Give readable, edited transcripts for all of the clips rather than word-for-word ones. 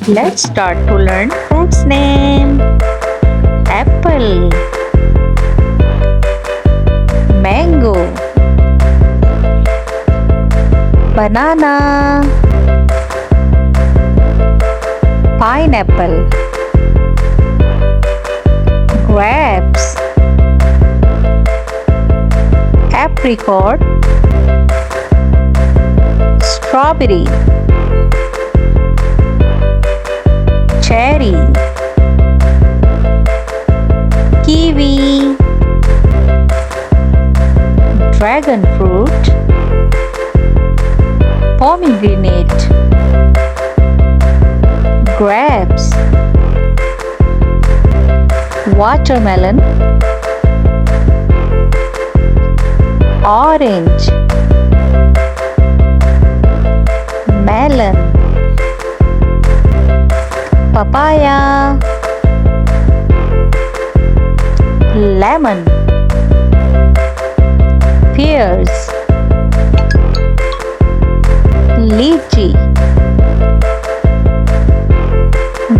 Let's start to learn fruits name. Apple, mango, banana, pineapple, grapes, apricot, strawberry, cherry, kiwi, dragon fruit, pomegranate, grapes, watermelon, orange, melon, papaya, lemon, pears, lychee,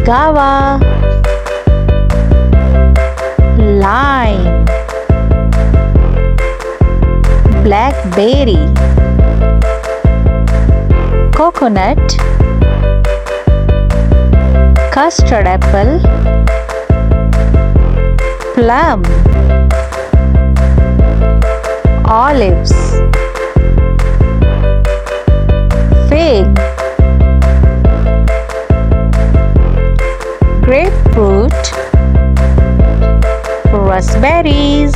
guava, lime, blackberry, coconut, custard apple, plum, olives, fig, grapefruit, raspberries,